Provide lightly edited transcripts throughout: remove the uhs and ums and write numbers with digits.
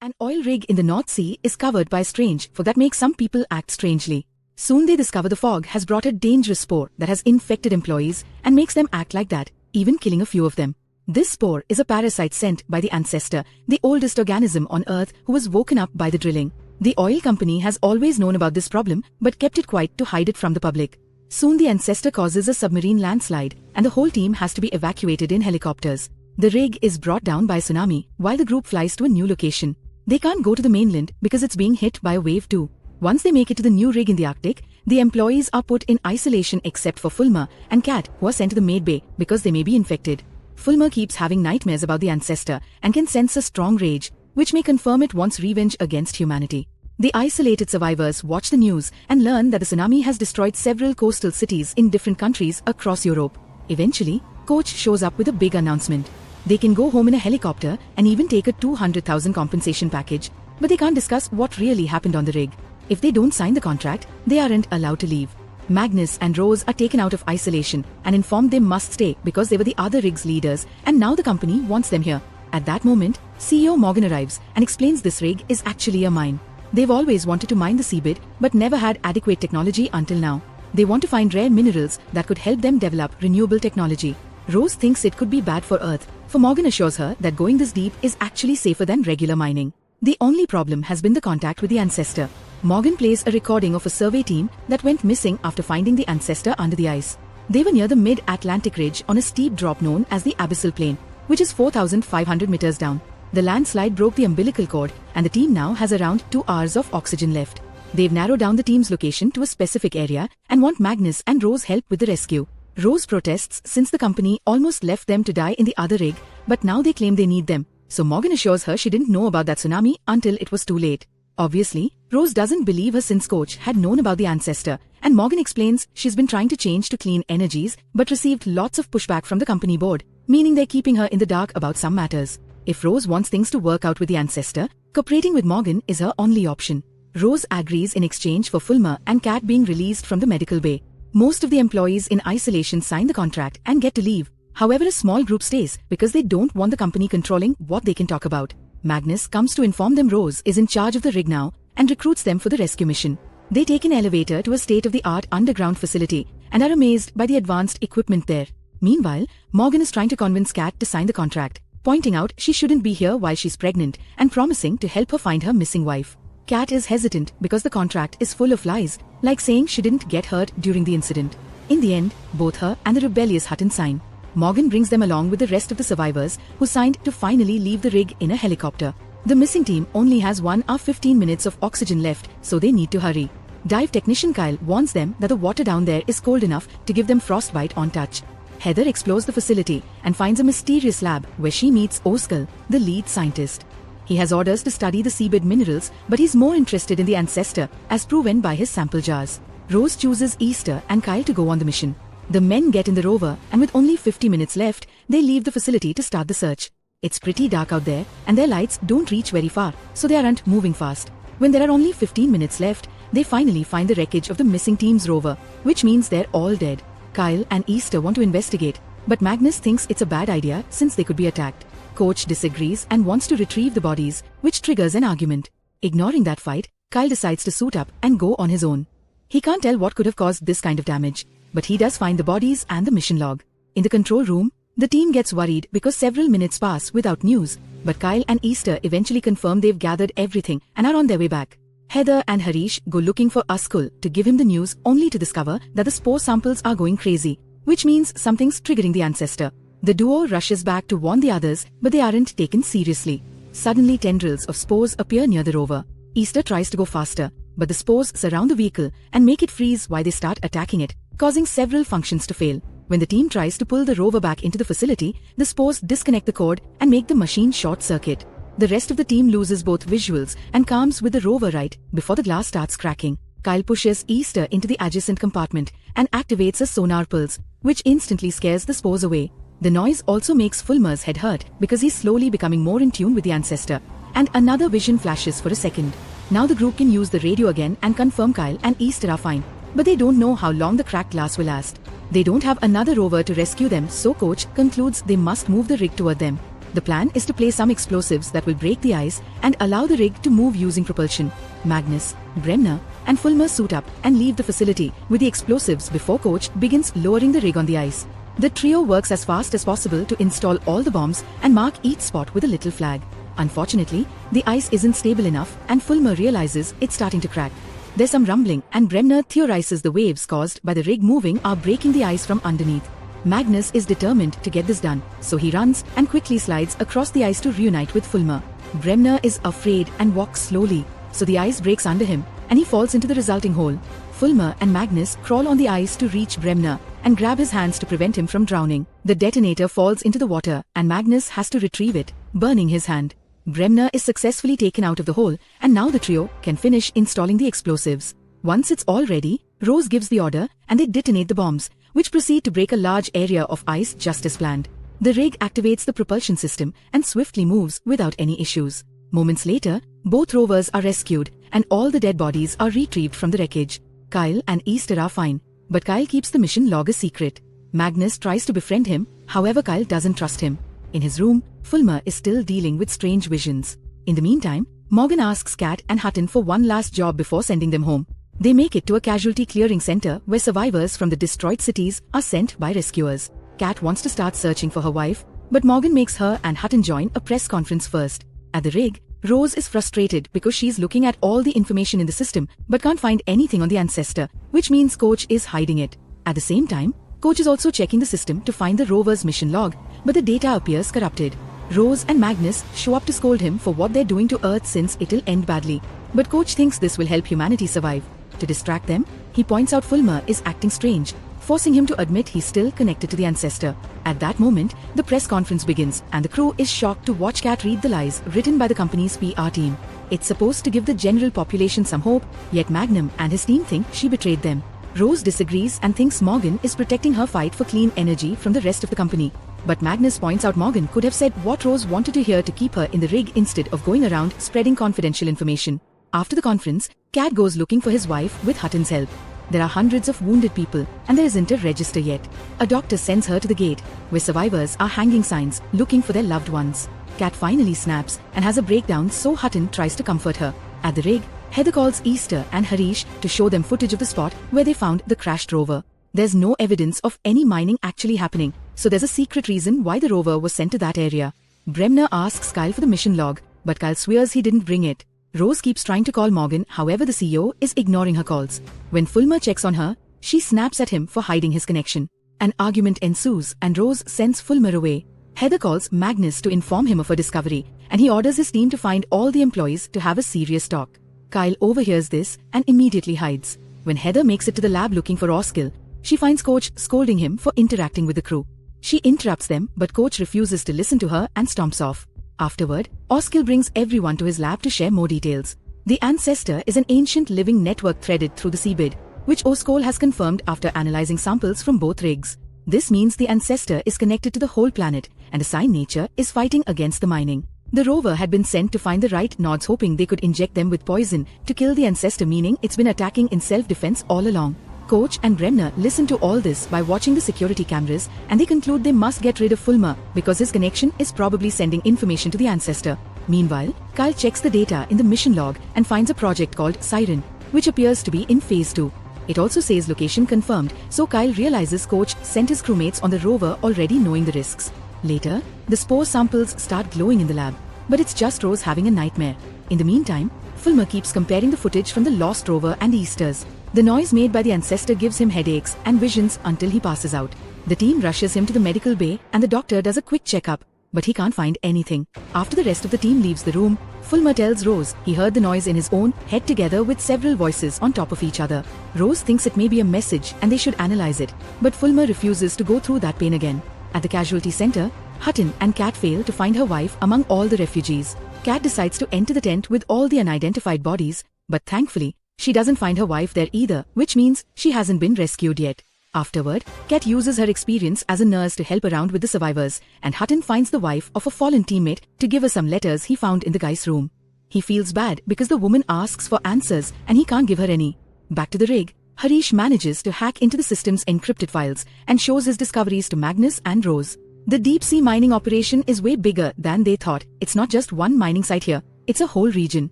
An oil rig in the North Sea is covered by a strange fog that makes some people act strangely. Soon they discover the fog has brought a dangerous spore that has infected employees and makes them act like that, even killing a few of them. This spore is a parasite sent by the ancestor, the oldest organism on Earth who was woken up by the drilling. The oil company has always known about this problem but kept it quiet to hide it from the public. Soon the ancestor causes a submarine landslide and the whole team has to be evacuated in helicopters. The rig is brought down by a tsunami while the group flies to a new location. They can't go to the mainland because it's being hit by a wave too. Once they make it to the new rig in the Arctic, the employees are put in isolation except for Fulmer and Kat, who are sent to the Med Bay because they may be infected. Fulmer keeps having nightmares about the ancestor and can sense a strong rage, which may confirm it wants revenge against humanity. The isolated survivors watch the news and learn that the tsunami has destroyed several coastal cities in different countries across Europe. Eventually, Coach shows up with a big announcement. They can go home in a helicopter and even take a 200,000 compensation package, but they can't discuss what really happened on the rig. If they don't sign the contract, they aren't allowed to leave. Magnus and Rose are taken out of isolation and informed they must stay because they were the other rig's leaders and now the company wants them here. At that moment, CEO Morgan arrives and explains this rig is actually a mine. They've always wanted to mine the seabed but never had adequate technology until now. They want to find rare minerals that could help them develop renewable technology. Rose thinks it could be bad for Earth, for Morgan assures her that going this deep is actually safer than regular mining. The only problem has been the contact with the ancestor. Morgan plays a recording of a survey team that went missing after finding the ancestor under the ice. They were near the mid-Atlantic ridge on a steep drop known as the Abyssal Plain, which is 4,500 meters down. The landslide broke the umbilical cord and the team now has around 2 hours of oxygen left. They've narrowed down the team's location to a specific area and want Magnus and Rose help with the rescue. Rose protests since the company almost left them to die in the other rig, but now they claim they need them. So Morgan assures her she didn't know about that tsunami until it was too late. Obviously, Rose doesn't believe her since Coach had known about the ancestor, and Morgan explains she's been trying to change to clean energies but received lots of pushback from the company board, meaning they're keeping her in the dark about some matters. If Rose wants things to work out with the ancestor, cooperating with Morgan is her only option. Rose agrees in exchange for Fulmer and Kat being released from the medical bay. Most of the employees in isolation sign the contract and get to leave. However, a small group stays because they don't want the company controlling what they can talk about. Magnus comes to inform them Rose is in charge of the rig now and recruits them for the rescue mission. They take an elevator to a state-of-the-art underground facility and are amazed by the advanced equipment there. Meanwhile, Morgan is trying to convince Kat to sign the contract, pointing out she shouldn't be here while she's pregnant and promising to help her find her missing wife. Kat is hesitant because the contract is full of lies, like saying she didn't get hurt during the incident. In the end, both her and the rebellious Hutton sign. Morgan brings them along with the rest of the survivors who signed to finally leave the rig in a helicopter. The missing team only has 1 hour 15 minutes of oxygen left, so they need to hurry. Dive technician Kyle warns them that the water down there is cold enough to give them frostbite on touch. Heather explores the facility and finds a mysterious lab where she meets Oskar, the lead scientist. He has orders to study the seabed minerals, but he's more interested in the ancestor, as proven by his sample jars. Rose chooses Easter and Kyle to go on the mission. The men get in the rover, and with only 50 minutes left, they leave the facility to start the search. It's pretty dark out there, and their lights don't reach very far, so they aren't moving fast. When there are only 15 minutes left, they finally find the wreckage of the missing team's rover, which means they're all dead. Kyle and Easter want to investigate, but Magnus thinks it's a bad idea since they could be attacked. Coach disagrees and wants to retrieve the bodies, which triggers an argument. Ignoring that fight, Kyle decides to suit up and go on his own. He can't tell what could have caused this kind of damage, but he does find the bodies and the mission log. In the control room, the team gets worried because several minutes pass without news, but Kyle and Easter eventually confirm they've gathered everything and are on their way back. Heather and Harish go looking for Askul to give him the news only to discover that the spore samples are going crazy, which means something's triggering the ancestor. The duo rushes back to warn the others, but they aren't taken seriously. Suddenly tendrils of spores appear near the rover. Easter tries to go faster, but the spores surround the vehicle and make it freeze while they start attacking it, causing several functions to fail. When the team tries to pull the rover back into the facility, the spores disconnect the cord and make the machine short-circuit. The rest of the team loses both visuals and comms with the rover right before the glass starts cracking. Kyle pushes Easter into the adjacent compartment and activates a sonar pulse, which instantly scares the spores away. The noise also makes Fulmer's head hurt because he's slowly becoming more in tune with the ancestor. And another vision flashes for a second. Now the group can use the radio again and confirm Kyle and Easter are fine, but they don't know how long the cracked glass will last. They don't have another rover to rescue them, so Coach concludes they must move the rig toward them. The plan is to place some explosives that will break the ice and allow the rig to move using propulsion. Magnus, Bremner, and Fulmer suit up and leave the facility with the explosives before Coach begins lowering the rig on the ice. The trio works as fast as possible to install all the bombs and mark each spot with a little flag. Unfortunately, the ice isn't stable enough and Fulmer realizes it's starting to crack. There's some rumbling and Bremner theorizes the waves caused by the rig moving are breaking the ice from underneath. Magnus is determined to get this done, so he runs and quickly slides across the ice to reunite with Fulmer. Bremner is afraid and walks slowly, so the ice breaks under him and he falls into the resulting hole. Fulmer and Magnus crawl on the ice to reach Bremner and grab his hands to prevent him from drowning. The detonator falls into the water and Magnus has to retrieve it, burning his hand. Bremner is successfully taken out of the hole and now the trio can finish installing the explosives. Once it's all ready, Rose gives the order and they detonate the bombs, which proceed to break a large area of ice just as planned. The rig activates the propulsion system and swiftly moves without any issues. Moments later, both rovers are rescued and all the dead bodies are retrieved from the wreckage. Kyle and Easter are fine, but Kyle keeps the mission log a secret. Magnus tries to befriend him, however Kyle doesn't trust him. In his room, Fulmer is still dealing with strange visions. In the meantime, Morgan asks Kat and Hutton for one last job before sending them home. They make it to a casualty clearing center where survivors from the destroyed cities are sent by rescuers. Kat wants to start searching for her wife, but Morgan makes her and Hutton join a press conference first. At the rig, Rose is frustrated because she's looking at all the information in the system but can't find anything on the ancestor, which means Coach is hiding it. At the same time, Coach is also checking the system to find the rover's mission log, but the data appears corrupted. Rose and Magnus show up to scold him for what they're doing to Earth since it'll end badly. But Coach thinks this will help humanity survive. To distract them, he points out Fulmer is acting strange, forcing him to admit he's still connected to the ancestor. At that moment, the press conference begins and the crew is shocked to watch Kat read the lies written by the company's PR team. It's supposed to give the general population some hope, yet Magnum and his team think she betrayed them. Rose disagrees and thinks Morgan is protecting her fight for clean energy from the rest of the company. But Magnus points out Morgan could have said what Rose wanted to hear to keep her in the rig instead of going around spreading confidential information. After the conference, Kat goes looking for his wife with Hutton's help. There are hundreds of wounded people and there isn't a register yet. A doctor sends her to the gate, where survivors are hanging signs looking for their loved ones. Kat finally snaps and has a breakdown, so Hutton tries to comfort her. At the rig, Heather calls Easter and Harish to show them footage of the spot where they found the crashed rover. There's no evidence of any mining actually happening, so there's a secret reason why the rover was sent to that area. Bremner asks Kyle for the mission log, but Kyle swears he didn't bring it. Rose keeps trying to call Morgan, however the CEO is ignoring her calls. When Fulmer checks on her, she snaps at him for hiding his connection. An argument ensues and Rose sends Fulmer away. Heather calls Magnus to inform him of her discovery, and he orders his team to find all the employees to have a serious talk. Kyle overhears this and immediately hides. When Heather makes it to the lab looking for Oskil, she finds Coach scolding him for interacting with the crew. She interrupts them, but Coach refuses to listen to her and stomps off. Afterward, Oskil brings everyone to his lab to share more details. The ancestor is an ancient living network threaded through the seabed, which Oskil has confirmed after analyzing samples from both rigs. This means the ancestor is connected to the whole planet, and a sign nature is fighting against the mining. The rover had been sent to find the right nods, hoping they could inject them with poison to kill the ancestor, meaning it's been attacking in self-defense all along. Coach and Bremner listen to all this by watching the security cameras, and they conclude they must get rid of Fulmer because his connection is probably sending information to the ancestor. Meanwhile, Kyle checks the data in the mission log and finds a project called Siren, which appears to be in phase 2. It also says location confirmed, so Kyle realizes Coach sent his crewmates on the rover already knowing the risks. Later, the spore samples start glowing in the lab, but it's just Rose having a nightmare. In the meantime, Fulmer keeps comparing the footage from the lost rover and Easter's. The noise made by the ancestor gives him headaches and visions until he passes out. The team rushes him to the medical bay and the doctor does a quick checkup, but he can't find anything. After the rest of the team leaves the room, Fulmer tells Rose he heard the noise in his own head together with several voices on top of each other. Rose thinks it may be a message and they should analyze it, but Fulmer refuses to go through that pain again. At the casualty center, Hutton and Kat fail to find her wife among all the refugees. Kat decides to enter the tent with all the unidentified bodies, but thankfully, she doesn't find her wife there either, which means she hasn't been rescued yet. Afterward, Kat uses her experience as a nurse to help around with the survivors, and Hutton finds the wife of a fallen teammate to give her some letters he found in the guy's room. He feels bad because the woman asks for answers and he can't give her any. Back to the rig, Harish manages to hack into the system's encrypted files and shows his discoveries to Magnus and Rose. The deep-sea mining operation is way bigger than they thought. It's not just one mining site here, it's a whole region.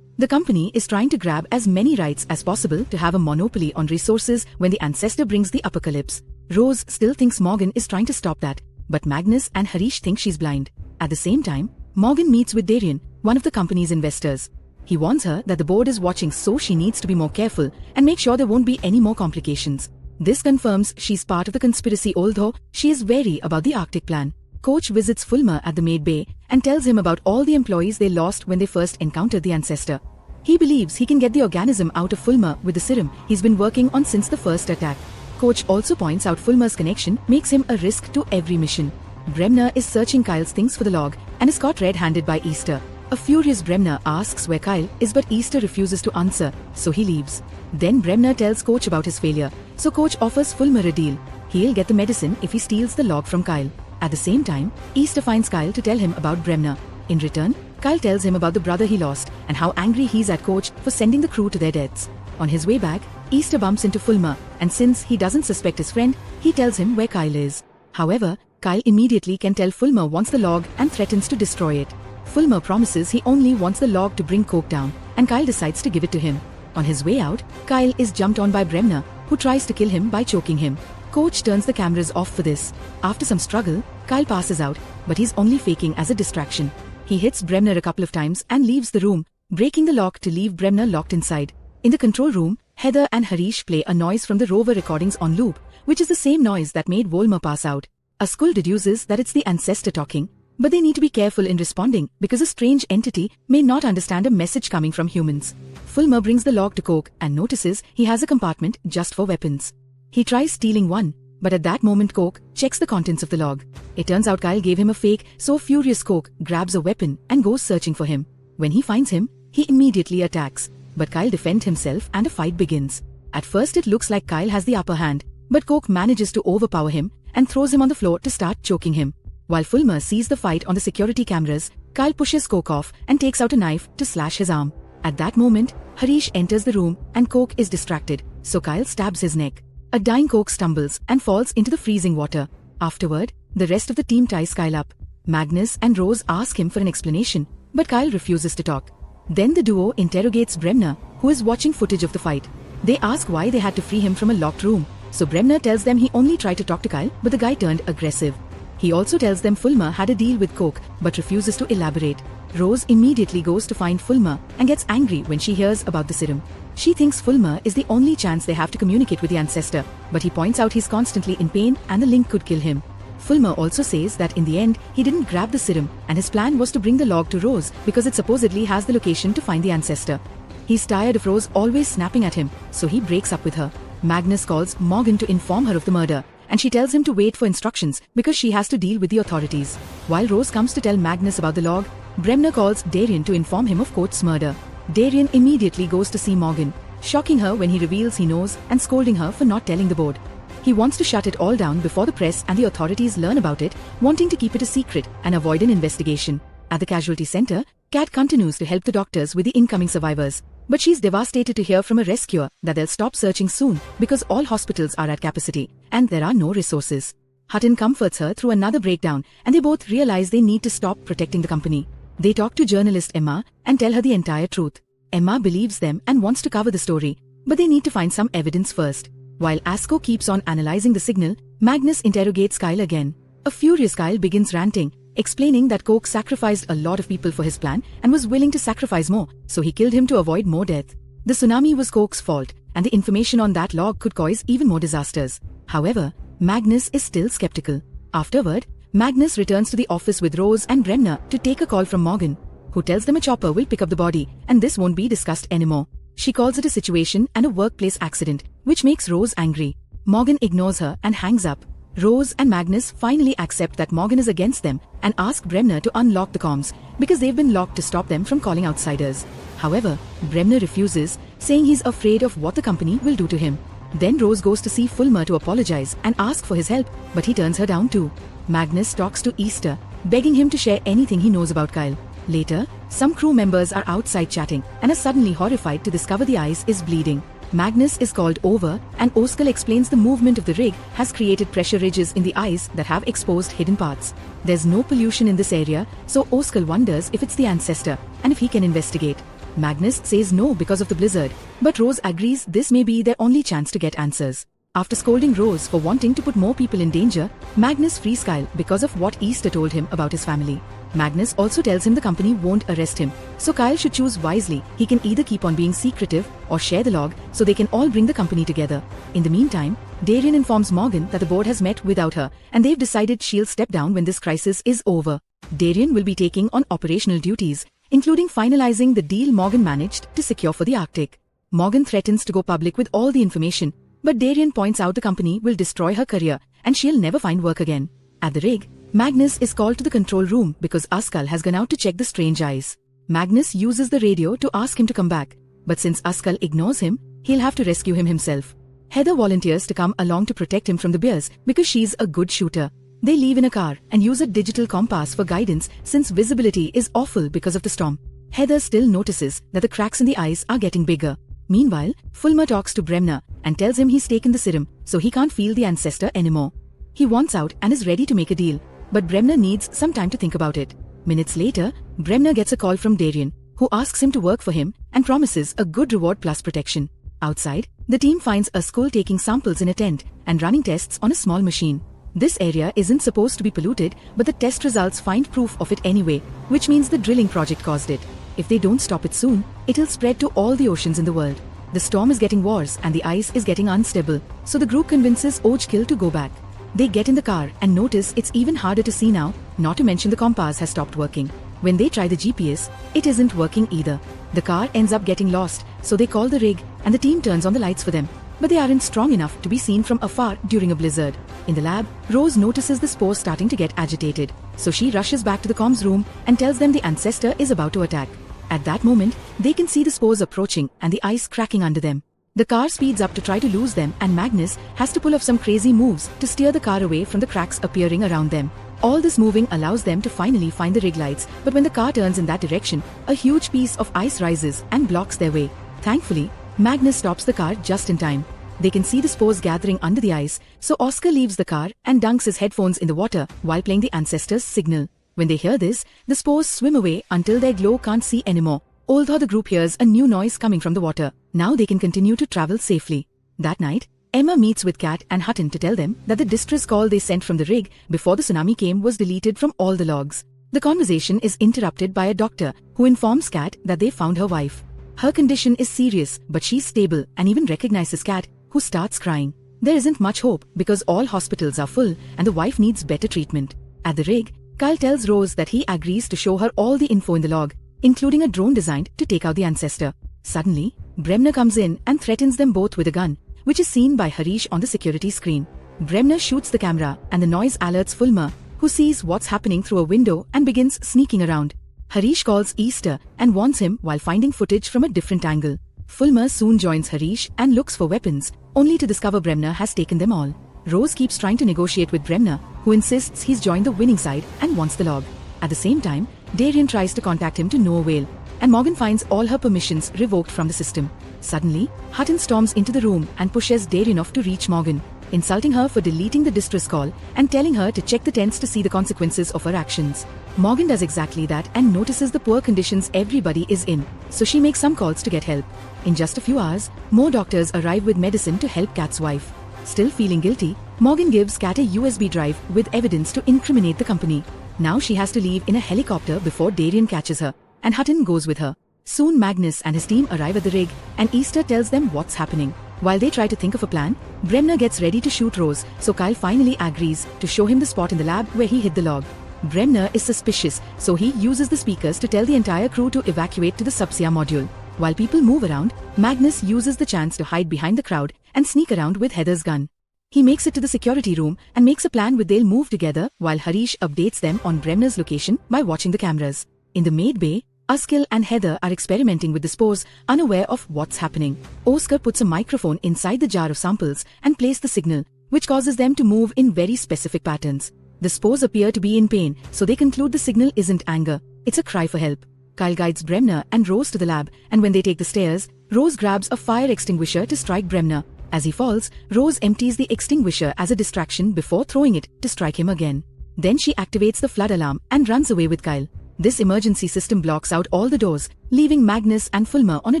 The company is trying to grab as many rights as possible to have a monopoly on resources when the ancestor brings the apocalypse. Rose still thinks Morgan is trying to stop that, but Magnus and Harish think she's blind. At the same time, Morgan meets with Darian, one of the company's investors. He warns her that the board is watching, so she needs to be more careful and make sure there won't be any more complications. This confirms she's part of the conspiracy, although she is wary about the Arctic plan. Coach visits Fulmer at the Maid Bay and tells him about all the employees they lost when they first encountered the ancestor. He believes he can get the organism out of Fulmer with the serum he's been working on since the first attack. Coach also points out Fulmer's connection makes him a risk to every mission. Bremner is searching Kyle's things for the log and is caught red-handed by Easter. A furious Bremner asks where Kyle is, but Easter refuses to answer, so he leaves. Then Bremner tells Coach about his failure, so Coach offers Fulmer a deal. He'll get the medicine if he steals the log from Kyle. At the same time, Easter finds Kyle to tell him about Bremner. In return, Kyle tells him about the brother he lost and how angry he's at Coach for sending the crew to their deaths. On his way back, Easter bumps into Fulmer, and since he doesn't suspect his friend, he tells him where Kyle is. However, Kyle immediately can tell Fulmer wants the log and threatens to destroy it. Fulmer promises he only wants the log to bring Coke down, and Kyle decides to give it to him. On his way out, Kyle is jumped on by Bremner, who tries to kill him by choking him. Coach turns the cameras off for this. After some struggle, Kyle passes out, but he's only faking as a distraction. He hits Bremner a couple of times and leaves the room, breaking the lock to leave Bremner locked inside. In the control room, Heather and Harish play a noise from the rover recordings on loop, which is the same noise that made Volmer pass out. Askul deduces that it's the ancestor talking, but they need to be careful in responding because a strange entity may not understand a message coming from humans. Fulmer brings the log to Coke and notices he has a compartment just for weapons. He tries stealing one, but at that moment Coke checks the contents of the log. It turns out Kyle gave him a fake, so furious Coke grabs a weapon and goes searching for him. When he finds him, he immediately attacks, but Kyle defends himself and a fight begins. At first it looks like Kyle has the upper hand, but Coke manages to overpower him and throws him on the floor to start choking him. While Fulmer sees the fight on the security cameras, Kyle pushes Coke off and takes out a knife to slash his arm. At that moment, Harish enters the room and Coke is distracted, so Kyle stabs his neck. A dying Coke stumbles and falls into the freezing water. Afterward, the rest of the team ties Kyle up. Magnus and Rose ask him for an explanation, but Kyle refuses to talk. Then the duo interrogates Bremner, who is watching footage of the fight. They ask why they had to free him from a locked room, so Bremner tells them he only tried to talk to Kyle, but the guy turned aggressive. He also tells them Fulmer had a deal with Coke, but refuses to elaborate. Rose immediately goes to find Fulmer and gets angry when she hears about the serum. She thinks Fulmer is the only chance they have to communicate with the ancestor, but he points out he's constantly in pain and the link could kill him. Fulmer also says that in the end, he didn't grab the serum and his plan was to bring the log to Rose because it supposedly has the location to find the ancestor. He's tired of Rose always snapping at him, so he breaks up with her. Magnus calls Morgan to inform her of the murder, and she tells him to wait for instructions because she has to deal with the authorities. While Rose comes to tell Magnus about the log, Bremner calls Darian to inform him of Coach's murder. Darian immediately goes to see Morgan, shocking her when he reveals he knows and scolding her for not telling the board. He wants to shut it all down before the press and the authorities learn about it, wanting to keep it a secret and avoid an investigation. At the casualty center, Kat continues to help the doctors with the incoming survivors, but she's devastated to hear from a rescuer that they'll stop searching soon because all hospitals are at capacity and there are no resources. Hutton comforts her through another breakdown and they both realize they need to stop protecting the company. They talk to journalist Emma and tell her the entire truth. Emma believes them and wants to cover the story, but they need to find some evidence first. While Asko keeps on analyzing the signal, Magnus interrogates Kyle again. A furious Kyle begins ranting, explaining that Coke sacrificed a lot of people for his plan and was willing to sacrifice more, so he killed him to avoid more death. The tsunami was Coke's fault, and the information on that log could cause even more disasters. However, Magnus is still skeptical. Afterward, Magnus returns to the office with Rose and Bremner to take a call from Morgan, who tells them a chopper will pick up the body and this won't be discussed anymore. She calls it a situation and a workplace accident, which makes Rose angry. Morgan ignores her and hangs up. Rose and Magnus finally accept that Morgan is against them and ask Bremner to unlock the comms because they've been locked to stop them from calling outsiders. However, Bremner refuses, saying he's afraid of what the company will do to him. Then Rose goes to see Fulmer to apologize and ask for his help, but he turns her down too. Magnus talks to Easter, begging him to share anything he knows about Kyle. Later, some crew members are outside chatting and are suddenly horrified to discover the ice is bleeding. Magnus is called over, and Oskar explains the movement of the rig has created pressure ridges in the ice that have exposed hidden parts. There's no pollution in this area, so Oskar wonders if it's the ancestor, and if he can investigate. Magnus says no because of the blizzard, but Rose agrees this may be their only chance to get answers. After scolding Rose for wanting to put more people in danger, Magnus frees Kyle because of what Easter told him about his family. Magnus also tells him the company won't arrest him, so Kyle should choose wisely. He can either keep on being secretive or share the log so they can all bring the company together. In the meantime, Darian informs Morgan that the board has met without her and they've decided she'll step down when this crisis is over. Darian will be taking on operational duties, including finalizing the deal Morgan managed to secure for the Arctic. Morgan threatens to go public with all the information, but Darian points out the company will destroy her career and she'll never find work again. At the rig, Magnus is called to the control room because Askal has gone out to check the strange ice. Magnus uses the radio to ask him to come back, but since Askal ignores him, he'll have to rescue him himself. Heather volunteers to come along to protect him from the bears because she's a good shooter. They leave in a car and use a digital compass for guidance since visibility is awful because of the storm. Heather still notices that the cracks in the ice are getting bigger. Meanwhile, Fulmer talks to Bremner and tells him he's taken the serum so he can't feel the ancestor anymore. He wants out and is ready to make a deal, but Bremner needs some time to think about it. Minutes later, Bremner gets a call from Darian, who asks him to work for him and promises a good reward plus protection. Outside, the team finds a school taking samples in a tent and running tests on a small machine. This area isn't supposed to be polluted, but the test results find proof of it anyway, which means the drilling project caused it. If they don't stop it soon, it'll spread to all the oceans in the world. The storm is getting worse and the ice is getting unstable, so the group convinces Ojkill to go back. They get in the car and notice it's even harder to see now, not to mention the compass has stopped working. When they try the GPS, it isn't working either. The car ends up getting lost, so they call the rig and the team turns on the lights for them. But they aren't strong enough to be seen from afar during a blizzard. In the lab, Rose notices the spores starting to get agitated, so she rushes back to the comms room and tells them the ancestor is about to attack. At that moment, they can see the spores approaching and the ice cracking under them. The car speeds up to try to lose them and Magnus has to pull off some crazy moves to steer the car away from the cracks appearing around them. All this moving allows them to finally find the rig lights, but when the car turns in that direction, a huge piece of ice rises and blocks their way. Thankfully, Magnus stops the car just in time. They can see the spores gathering under the ice, so Oskar leaves the car and dunks his headphones in the water while playing the ancestor's signal. When they hear this, the spores swim away until their glow can't see anymore, although the group hears a new noise coming from the water. Now they can continue to travel safely. That night, Emma meets with Kat and Hutton to tell them that the distress call they sent from the rig before the tsunami came was deleted from all the logs. The conversation is interrupted by a doctor who informs Kat that they found her wife. Her condition is serious, but she's stable and even recognizes Kat, who starts crying. There isn't much hope because all hospitals are full and the wife needs better treatment. At the rig, Kyle tells Rose that he agrees to show her all the info in the log, including a drone designed to take out the ancestor. Suddenly, Bremner comes in and threatens them both with a gun, which is seen by Harish on the security screen. Bremner shoots the camera and the noise alerts Fulmer, who sees what's happening through a window and begins sneaking around. Harish calls Easter and warns him while finding footage from a different angle. Fulmer soon joins Harish and looks for weapons, only to discover Bremner has taken them all. Rose keeps trying to negotiate with Bremner, who insists he's joined the winning side and wants the log. At the same time, Darian tries to contact him to no avail, and Morgan finds all her permissions revoked from the system. Suddenly, Hutton storms into the room and pushes Darian off to reach Morgan, insulting her for deleting the distress call and telling her to check the tents to see the consequences of her actions. Morgan does exactly that and notices the poor conditions everybody is in, so she makes some calls to get help. In just a few hours, more doctors arrive with medicine to help Kat's wife. Still feeling guilty, Morgan gives Kat a USB drive with evidence to incriminate the company. Now she has to leave in a helicopter before Darian catches her, and Hutton goes with her. Soon Magnus and his team arrive at the rig, and Easter tells them what's happening. While they try to think of a plan, Bremner gets ready to shoot Rose, so Kyle finally agrees to show him the spot in the lab where he hid the log. Bremner is suspicious, so he uses the speakers to tell the entire crew to evacuate to the Subsia module. While people move around, Magnus uses the chance to hide behind the crowd and sneak around with Heather's gun. He makes it to the security room and makes a plan with they'll move together while Harish updates them on Bremner's location by watching the cameras. In the maid bay, Askil and Heather are experimenting with the spores, unaware of what's happening. Oskar puts a microphone inside the jar of samples and plays the signal, which causes them to move in very specific patterns. The spores appear to be in pain, so they conclude the signal isn't anger, it's a cry for help. Kyle guides Bremner and Rose to the lab, and when they take the stairs, Rose grabs a fire extinguisher to strike Bremner. As he falls, Rose empties the extinguisher as a distraction before throwing it to strike him again. Then she activates the flood alarm and runs away with Kyle. This emergency system blocks out all the doors, leaving Magnus and Fulmer on a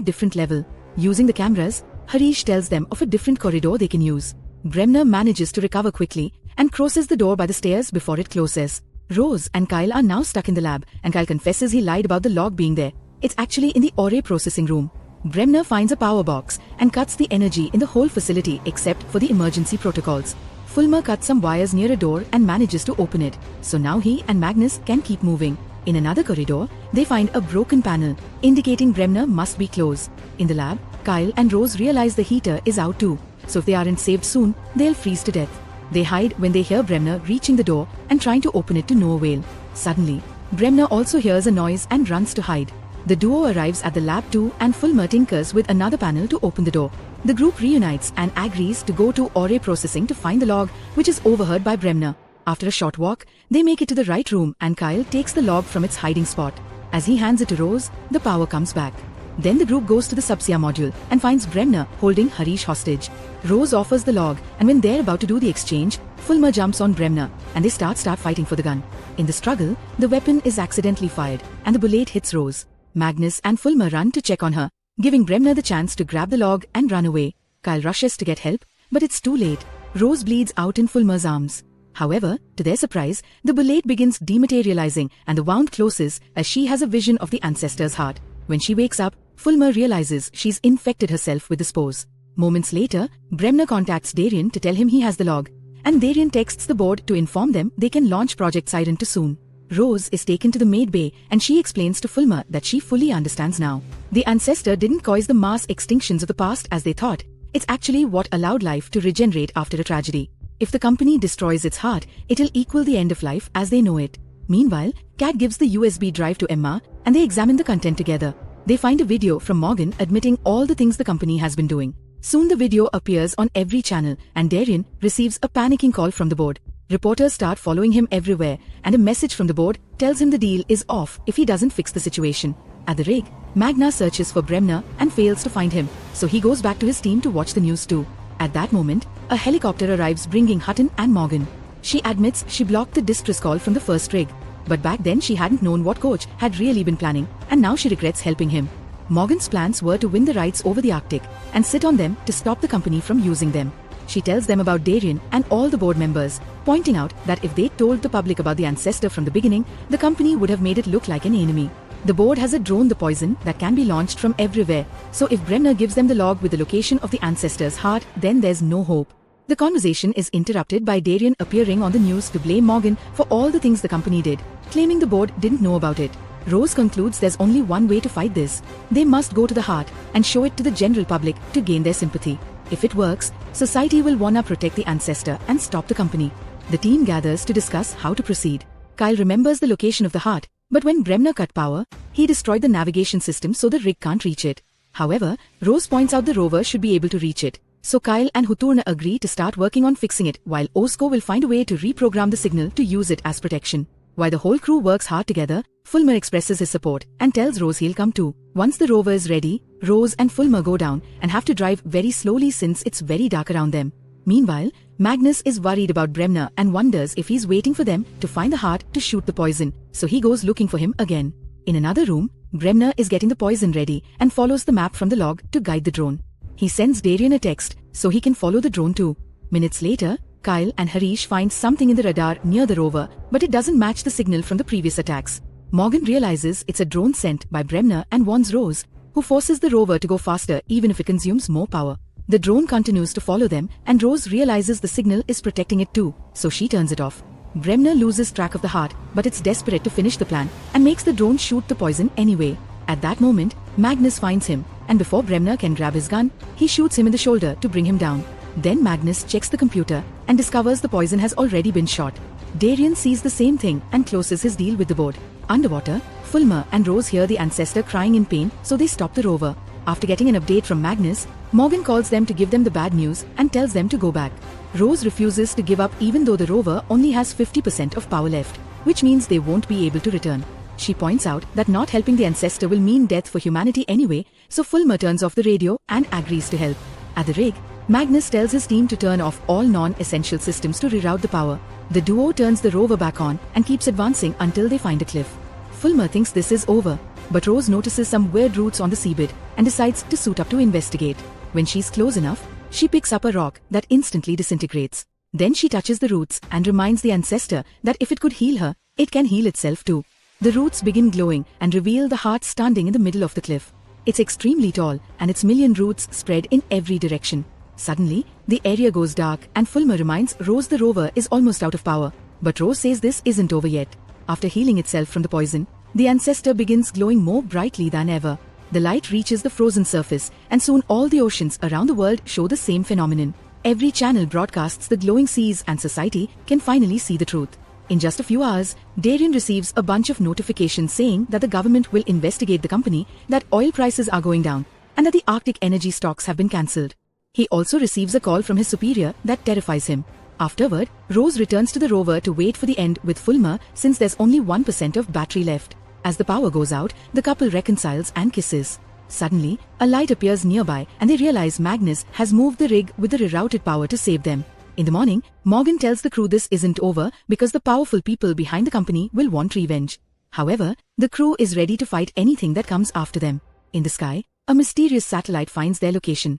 different level. Using the cameras, Harish tells them of a different corridor they can use. Bremner manages to recover quickly and crosses the door by the stairs before it closes. Rose and Kyle are now stuck in the lab, and Kyle confesses he lied about the log being there. It's actually in the Ore processing room. Bremner finds a power box and cuts the energy in the whole facility except for the emergency protocols. Fulmer cuts some wires near a door and manages to open it, so now he and Magnus can keep moving. In another corridor, they find a broken panel, indicating Bremner must be close. In the lab, Kyle and Rose realize the heater is out too, so if they aren't saved soon, they'll freeze to death. They hide when they hear Bremner reaching the door and trying to open it to no avail. Suddenly, Bremner also hears a noise and runs to hide. The duo arrives at the lab too, and Fulmer tinkers with another panel to open the door. The group reunites and agrees to go to Ore processing to find the log, which is overheard by Bremner. After a short walk, they make it to the right room and Kyle takes the log from its hiding spot. As he hands it to Rose, the power comes back. Then the group goes to the Subsia module and finds Bremner holding Harish hostage. Rose offers the log, and when they're about to do the exchange, Fulmer jumps on Bremner and they start fighting for the gun. In the struggle, the weapon is accidentally fired and the bullet hits Rose. Magnus and Fulmer run to check on her, giving Bremner the chance to grab the log and run away. Kyle rushes to get help, but it's too late. Rose bleeds out in Fulmer's arms. However, to their surprise, the bullet begins dematerializing and the wound closes as she has a vision of the ancestor's heart. When she wakes up, Fulmer realizes she's infected herself with the spores. Moments later, Bremner contacts Darien to tell him he has the log, and Darien texts the board to inform them they can launch Project Siren too soon. Rose is taken to the maid bay and she explains to Fulmer that she fully understands now. The ancestor didn't cause the mass extinctions of the past as they thought. It's actually what allowed life to regenerate after a tragedy. If the company destroys its heart, it'll equal the end of life as they know it. Meanwhile, Kat gives the USB drive to Emma and they examine the content together. They find a video from Morgan admitting all the things the company has been doing. Soon the video appears on every channel and Darien receives a panicking call from the board. Reporters start following him everywhere and a message from the board tells him the deal is off if he doesn't fix the situation. At the rig, Magna searches for Bremner and fails to find him, so he goes back to his team to watch the news too. At that moment, a helicopter arrives bringing Hutton and Morgan. She admits she blocked the distress call from the first rig, but back then she hadn't known what Coach had really been planning, and now she regrets helping him. Morgan's plans were to win the rights over the Arctic and sit on them to stop the company from using them. She tells them about Darien and all the board members, pointing out that if they told the public about the ancestor from the beginning, the company would have made it look like an enemy. The board has a drone the poison that can be launched from everywhere, so if Bremner gives them the log with the location of the ancestor's heart, then there's no hope. The conversation is interrupted by Darien appearing on the news to blame Morgan for all the things the company did, claiming the board didn't know about it. Rose concludes there's only one way to fight this. They must go to the heart and show it to the general public to gain their sympathy. If it works, society will wanna protect the ancestor and stop the company. The team gathers to discuss how to proceed. Kyle remembers the location of the heart, but when Bremner cut power, he destroyed the navigation system so the rig can't reach it. However, Rose points out the rover should be able to reach it. So Kyle and Huturna agree to start working on fixing it, while Osko will find a way to reprogram the signal to use it as protection. While the whole crew works hard together, Fulmer expresses his support and tells Rose he'll come too. Once the rover is ready, Rose and Fulmer go down and have to drive very slowly since it's very dark around them. Meanwhile, Magnus is worried about Bremner and wonders if he's waiting for them to find the heart to shoot the poison, so he goes looking for him again. In another room, Bremner is getting the poison ready and follows the map from the log to guide the drone. He sends Darien a text so he can follow the drone too. Minutes later, Kyle and Harish find something in the radar near the rover, but it doesn't match the signal from the previous attacks. Morgan realizes it's a drone sent by Bremner and warns Rose, who forces the rover to go faster even if it consumes more power. The drone continues to follow them and Rose realizes the signal is protecting it too, so she turns it off. Bremner loses track of the heart, but it's desperate to finish the plan and makes the drone shoot the poison anyway. At that moment, Magnus finds him, and before Bremner can grab his gun, he shoots him in the shoulder to bring him down. Then Magnus checks the computer and discovers the poison has already been shot. Darien sees the same thing and closes his deal with the board. Underwater, Fulmer and Rose hear the ancestor crying in pain, so they stop the rover. After getting an update from Magnus, Morgan calls them to give them the bad news and tells them to go back. Rose refuses to give up even though the rover only has 50% of power left, which means they won't be able to return. She points out that not helping the ancestor will mean death for humanity anyway, so Fulmer turns off the radio and agrees to help. At the rig, Magnus tells his team to turn off all non-essential systems to reroute the power. The duo turns the rover back on and keeps advancing until they find a cliff. Fulmer thinks this is over, but Rose notices some weird roots on the seabed and decides to suit up to investigate. When she's close enough, she picks up a rock that instantly disintegrates. Then she touches the roots and reminds the ancestor that if it could heal her, it can heal itself too. The roots begin glowing and reveal the heart standing in the middle of the cliff. It's extremely tall and its million roots spread in every direction. Suddenly, the area goes dark and Fulmer reminds Rose the rover is almost out of power. But Rose says this isn't over yet. After healing itself from the poison, the ancestor begins glowing more brightly than ever. The light reaches the frozen surface and soon all the oceans around the world show the same phenomenon. Every channel broadcasts the glowing seas and society can finally see the truth. In just a few hours, Darien receives a bunch of notifications saying that the government will investigate the company, that oil prices are going down, and that the Arctic energy stocks have been cancelled. He also receives a call from his superior that terrifies him. Afterward, Rose returns to the rover to wait for the end with Fulmer since there's only 1% of battery left. As the power goes out, the couple reconciles and kisses. Suddenly, a light appears nearby and they realize Magnus has moved the rig with the rerouted power to save them. In the morning, Morgan tells the crew this isn't over because the powerful people behind the company will want revenge. However, the crew is ready to fight anything that comes after them. In the sky, a mysterious satellite finds their location.